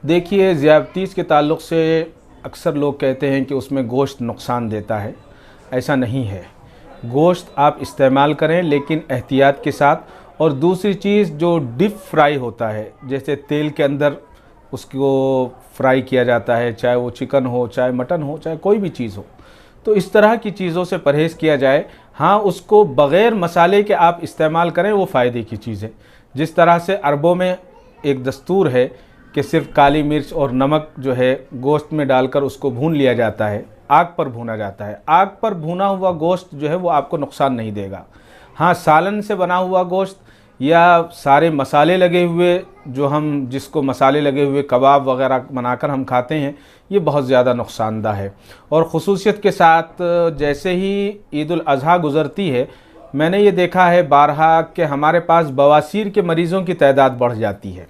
देखिए, ज़्यादतीस के ताल्लुक़ से अक्सर लोग कहते हैं कि उसमें गोश्त नुकसान देता है। ऐसा नहीं है। गोश्त आप इस्तेमाल करें लेकिन एहतियात के साथ। और दूसरी चीज़, जो डीप फ्राई होता है, जैसे तेल के अंदर उसको फ्राई किया जाता है, चाहे वो चिकन हो, चाहे मटन हो, चाहे कोई भी चीज़ हो, तो इस तरह की चीज़ों से परहेज़ किया जाए। हाँ, उसको बग़ैर मसाले के आप इस्तेमाल करें, वो फ़ायदे की चीज़ है। जिस तरह से अरबों में एक दस्तूर है कि सिर्फ़ काली मिर्च और नमक जो है गोश्त में डालकर उसको भून लिया जाता है, आग पर भूना जाता है। आग पर भुना हुआ गोश्त जो है वो आपको नुकसान नहीं देगा। हाँ, सालन से बना हुआ गोश्त या सारे मसाले लगे हुए, जो हम जिसको मसाले लगे हुए कबाब वग़ैरह बनाकर हम खाते हैं, ये बहुत ज़्यादा नुकसानदा है। और ख़ुसूसियत के साथ जैसे ही ईद उल अज़हा गुज़रती है, मैंने ये देखा है बारहा कि हमारे पास बवासीर के मरीज़ों की तादाद बढ़ जाती है।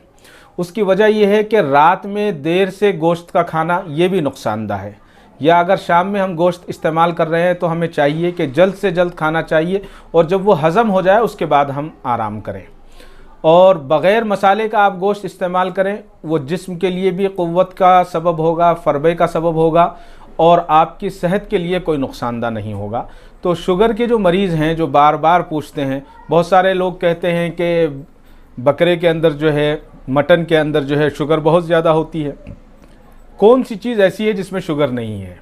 उसकी वजह यह है कि रात में देर से गोश्त का खाना ये भी नुकसानदा है। या अगर शाम में हम गोश्त इस्तेमाल कर रहे हैं तो हमें चाहिए कि जल्द से जल्द खाना चाहिए, और जब वो हज़म हो जाए उसके बाद हम आराम करें। और बग़ैर मसाले का आप गोश्त इस्तेमाल करें, वो जिस्म के लिए भी क़ुव्वत का सबब होगा, फ़रबे का सबब होगा, और आपकी सेहत के लिए कोई नुकसानदा नहीं होगा। तो शुगर के जो मरीज़ हैं, जो बार बार पूछते हैं, बहुत सारे लोग कहते हैं कि बकरे के अंदर जो है, मटन के अंदर जो है शुगर बहुत ज़्यादा होती है। कौन सी चीज़ ऐसी है जिसमें शुगर नहीं है?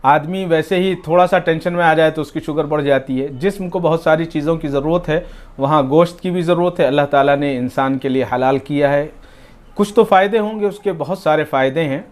आदमी वैसे ही थोड़ा सा टेंशन में आ जाए तो उसकी शुगर बढ़ जाती है। जिस्म को बहुत सारी चीज़ों की ज़रूरत है, वहाँ गोश्त की भी ज़रूरत है। अल्लाह ताला ने इंसान के लिए हलाल किया है। कुछ तो फ़ायदे होंगे उसके, बहुत सारे फ़ायदे हैं।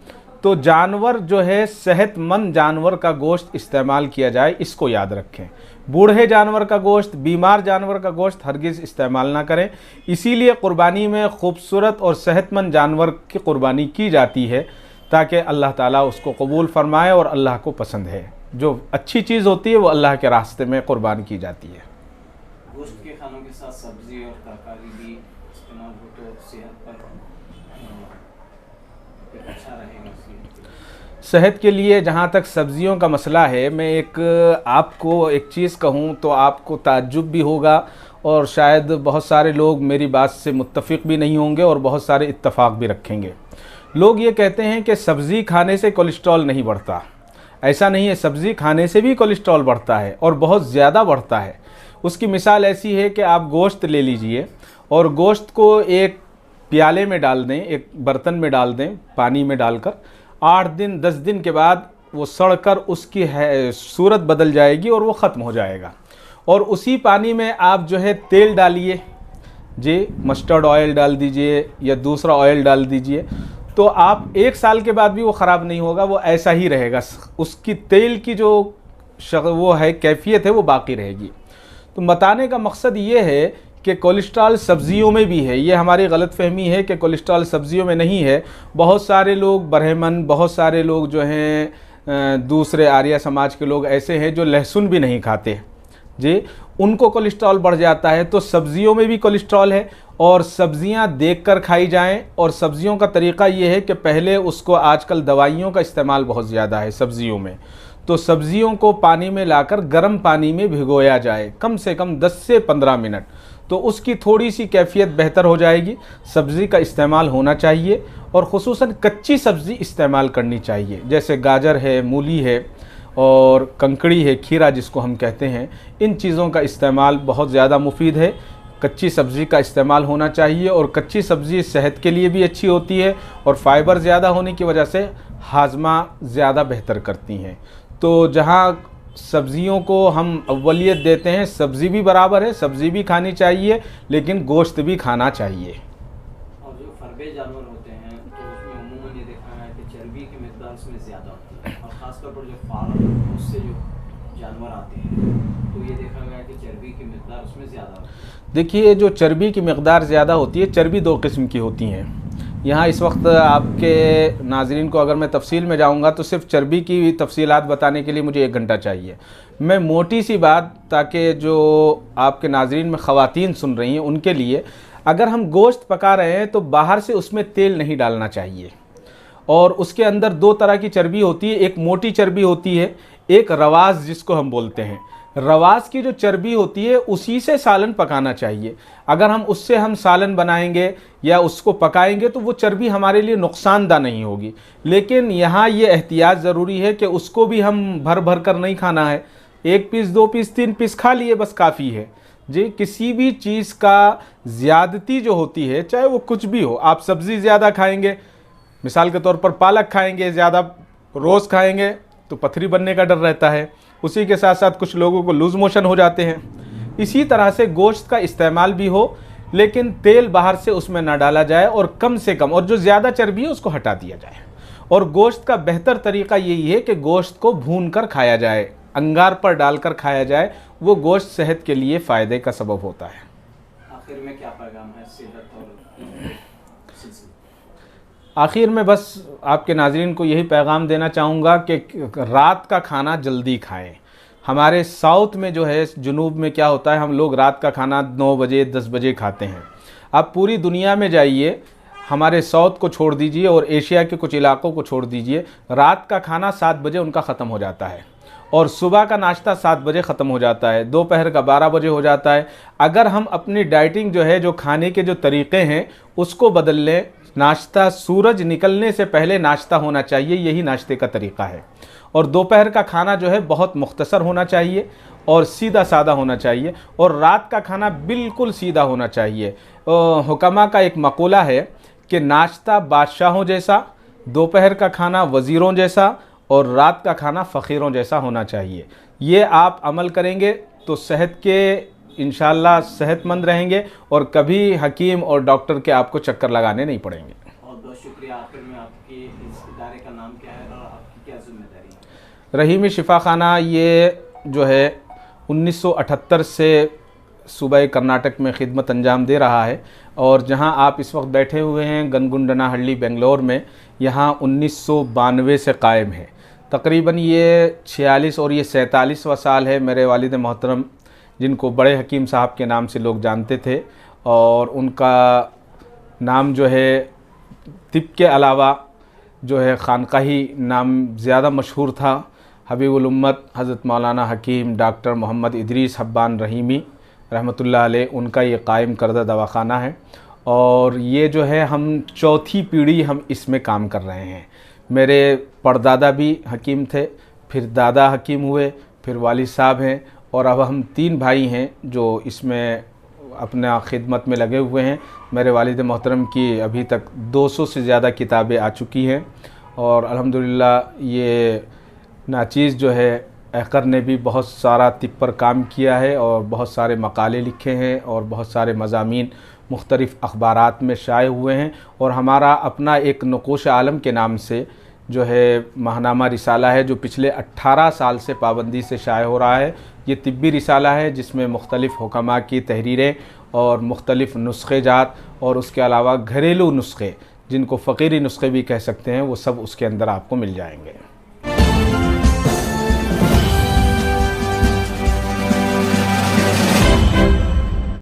तो जानवर जो है, सेहतमंद जानवर का गोश्त इस्तेमाल किया जाए, इसको याद रखें। बूढ़े जानवर का गोश्त, बीमार जानवर का गोश्त हरगिज़ इस्तेमाल ना करें। इसीलिए क़ुरबानी में खूबसूरत और सेहतमंद जानवर की क़ुरबानी की जाती है, ताकि अल्लाह ताला उसको कबूल फरमाए, और अल्लाह को पसंद है। जो अच्छी चीज़ होती है वो अल्लाह के रास्ते में क़ुरबान की जाती है। गोश्त के खानों के साथ सब्ज़ी और तरकारी भी इस्तेमाल हो तो सेहत पर अच्छा रहेगा। सेहत के लिए जहाँ तक सब्ज़ियों का मसला है, मैं आपको एक चीज़ कहूँ तो आपको ताज्जुब भी होगा, और शायद बहुत सारे लोग मेरी बात से मुत्तफ़िक़ भी नहीं होंगे, और बहुत सारे इत्तफ़ाक़ भी रखेंगे। लोग ये कहते हैं कि सब्ज़ी खाने से कोलेस्ट्रॉल नहीं बढ़ता। ऐसा नहीं है, सब्ज़ी खाने से भी कोलेस्ट्रॉल बढ़ता है, और बहुत ज़्यादा बढ़ता है। उसकी मिसाल ऐसी है कि आप गोश्त ले लीजिए, और गोश्त को एक प्याले में डाल दें, एक बर्तन में डाल दें, पानी में डालकर 8 दिन 10 दिन के बाद वो सड़कर उसकी सूरत बदल जाएगी और वो ख़त्म हो जाएगा। और उसी पानी में आप जो है तेल डालिए जी, मस्टर्ड ऑयल डाल दीजिए या दूसरा ऑयल डाल दीजिए, तो आप 1 साल के बाद भी वो ख़राब नहीं होगा, वो ऐसा ही रहेगा। उसकी तेल की जो वो है कैफियत है वो बाकी रहेगी। तो बताने का मकसद ये है कि कोलेस्ट्रॉल सब्ज़ियों में भी है। ये हमारी गलतफ़हमी है कि कोलेस्ट्रॉल सब्ज़ियों में नहीं है। बहुत सारे लोग ब्राह्मण, बहुत सारे लोग जो हैं दूसरे आर्य समाज के लोग ऐसे हैं जो लहसुन भी नहीं खाते जी, उनको कोलेस्ट्रॉल बढ़ जाता है। तो सब्ज़ियों में भी कोलेस्ट्रॉल है, और सब्ज़ियां देखकर खाई जाएं। और सब्ज़ियों का तरीक़ा ये है कि पहले उसको, आजकल दवाइयों का इस्तेमाल बहुत ज़्यादा है सब्ज़ियों में, तो सब्ज़ियों को पानी में लाकर गर्म पानी में भिगोया जाए, कम से कम 10 से 15 मिनट, तो उसकी थोड़ी सी कैफियत बेहतर हो जाएगी। सब्ज़ी का इस्तेमाल होना चाहिए, और ख़ुसूसन कच्ची सब्ज़ी इस्तेमाल करनी चाहिए, जैसे गाजर है, मूली है, और कंकड़ी है, खीरा जिसको हम कहते हैं। इन चीज़ों का इस्तेमाल बहुत ज़्यादा मुफीद है। कच्ची सब्ज़ी का इस्तेमाल होना चाहिए, और कच्ची सब्ज़ी सेहत के लिए भी अच्छी होती है, और फ़ाइबर ज़्यादा होने की वजह से हाजमा ज़्यादा बेहतर करती हैं। तो जहाँ सब्ज़ियों को हम अव्वलियत देते हैं, सब्ज़ी भी बराबर है, सब्ज़ी भी खानी चाहिए, लेकिन गोश्त भी खाना चाहिए। और जो फरबे जानवर होते हैं तो उसमें अमूमन ये देखा है कि चर्बी की मिकदार उसमें ज़्यादा होती है, और ख़ासतौर पर जो फार्म उससे जो जानवर आते हैं तो ये देखा गया कि चर्बी की मिकदार उसमें ज़्यादा होती है। देखिए, जो चर्बी की मिकदार ज़्यादा होती है, चर्बी 2 किस्म की होती हैं। यहाँ इस वक्त आपके नाज़रीन को अगर मैं तफसील में जाऊँगा तो सिर्फ चर्बी की तफसीलात बताने के लिए मुझे 1 घंटा चाहिए। मैं मोटी सी बात, ताकि जो आपके नाज़रीन में ख़वातीन सुन रही हैं उनके लिए, अगर हम गोश्त पका रहे हैं तो बाहर से उसमें तेल नहीं डालना चाहिए। और उसके अंदर 2 तरह की चर्बी होती है, एक मोटी चर्बी होती है, एक रवाज़ जिसको हम बोलते हैं। रवास की जो चर्बी होती है उसी से सालन पकाना चाहिए। अगर हम सालन बनाएंगे या उसको पकाएंगे तो वो चर्बी हमारे लिए नुकसानदा नहीं होगी। लेकिन यहाँ ये एहतियात ज़रूरी है कि उसको भी हम भर भर कर नहीं खाना है। 1 पीस 2 पीस 3 पीस खा लिए बस काफ़ी है जी। किसी भी चीज़ का ज़्यादती जो होती है, चाहे वो कुछ भी हो, आप सब्ज़ी ज़्यादा खाएंगे, मिसाल के तौर पर पालक खाएंगे ज़्यादा, रोज़ खाएंगे तो पथरी बनने का डर रहता है। उसी के साथ साथ कुछ लोगों को लूज़ मोशन हो जाते हैं। इसी तरह से गोश्त का इस्तेमाल भी हो, लेकिन तेल बाहर से उसमें ना डाला जाए और कम से कम, और जो ज़्यादा चर्बी है उसको हटा दिया जाए। और गोश्त का बेहतर तरीक़ा यही है कि गोश्त को भून कर खाया जाए, अंगार पर डालकर खाया जाए। वो गोश्त सेहत के लिए फ़ायदे का सबब होता है। आखिर में क्या पैगाम है सेहत और आखिर में बस आपके नाज़रीन को यही पैगाम देना चाहूँगा कि रात का खाना जल्दी खाएं। हमारे साउथ में जो है, जुनूब में क्या होता है, हम लोग रात का खाना 9 बजे 10 बजे खाते हैं। आप पूरी दुनिया में जाइए, हमारे साउथ को छोड़ दीजिए और एशिया के कुछ इलाकों को छोड़ दीजिए, रात का खाना 7 बजे उनका ख़त्म हो जाता है और सुबह का नाश्ता 7 बजे ख़त्म हो जाता है, दोपहर का 12 बजे हो जाता है। अगर हम अपनी डाइटिंग जो है, जो खाने के जो तरीक़े हैं उसको बदल लें, नाश्ता सूरज निकलने से पहले नाश्ता होना चाहिए, यही नाश्ते का तरीक़ा है। और दोपहर का खाना जो है बहुत मुख्तसर होना चाहिए और सीधा सादा होना चाहिए, और रात का खाना बिल्कुल सीधा होना चाहिए। हुक्मा का एक मक़ूला है कि नाश्ता बादशाहों जैसा, दोपहर का खाना वज़ीरों जैसा और रात का खाना फ़कीरों जैसा होना चाहिए। ये आप अमल करेंगे तो सेहत के इंशाअल्लाह सेहतमंद रहेंगे और कभी हकीम और डॉक्टर के आपको चक्कर लगाने नहीं पड़ेंगे। बहुत बहुत शुक्रिया। आखिर में आपके इस इदारे का नाम क्या है और आपकी क्या जिम्मेदारी है? रहीमी शिफा खाना ये जो है 1978 से सूबा कर्नाटक में खिदमत अंजाम दे रहा है, और जहां आप इस वक्त बैठे हुए हैं गनगुंडनाहल्ली बेंगलोर में, यहां 1992 से कायम है। तकरीबन ये 46 और ये 47वां साल है। मेरे वालिद मोहतरम, जिनको बड़े हकीम साहब के नाम से लोग जानते थे, और उनका नाम जो है तिब के अलावा जो है खानकाही नाम ज़्यादा मशहूर था। हबीबुल उम्मत हज़रत मौलाना हकीम डॉक्टर मोहम्मद इदरीस हब्बान रहीमी रहमतुल्लाह अलैह, उनका ये कायम करदा दवाखाना है। और ये जो है हम चौथी पीढ़ी हम इसमें काम कर रहे हैं। मेरे परदादा भी हकीम थे, फिर दादा हकीम हुए, फिर वालिद साहब हैं, और अब हम 3 भाई हैं जो इसमें अपना खिदमत में लगे हुए हैं। मेरे वालिद मोहतरम की अभी तक 200 से ज़्यादा किताबें आ चुकी हैं, और अल्हम्दुलिल्लाह ये नाचीज़ जो है ऐकर ने भी बहुत सारा तिब पर काम किया है और बहुत सारे मकाले लिखे हैं और बहुत सारे मज़ामीन मुख्तलिफ़ अखबारात में शाये हुए हैं। और हमारा अपना एक नक़ूश आलम के नाम से जो है माहनामा रिसाला है, जो पिछले 18 साल से पाबंदी से शाये हो रहा है। ये तिब्बी रिसाला है जिसमें मुख्तलिफ़ हुक्मा की तहरीरें और मुख्तलिफ़ नुस्खे जात और उसके अलावा घरेलू नुस्खे, जिनको फ़कीरी नुस्खे भी कह सकते हैं, वो सब उसके अंदर आपको मिल जाएंगे।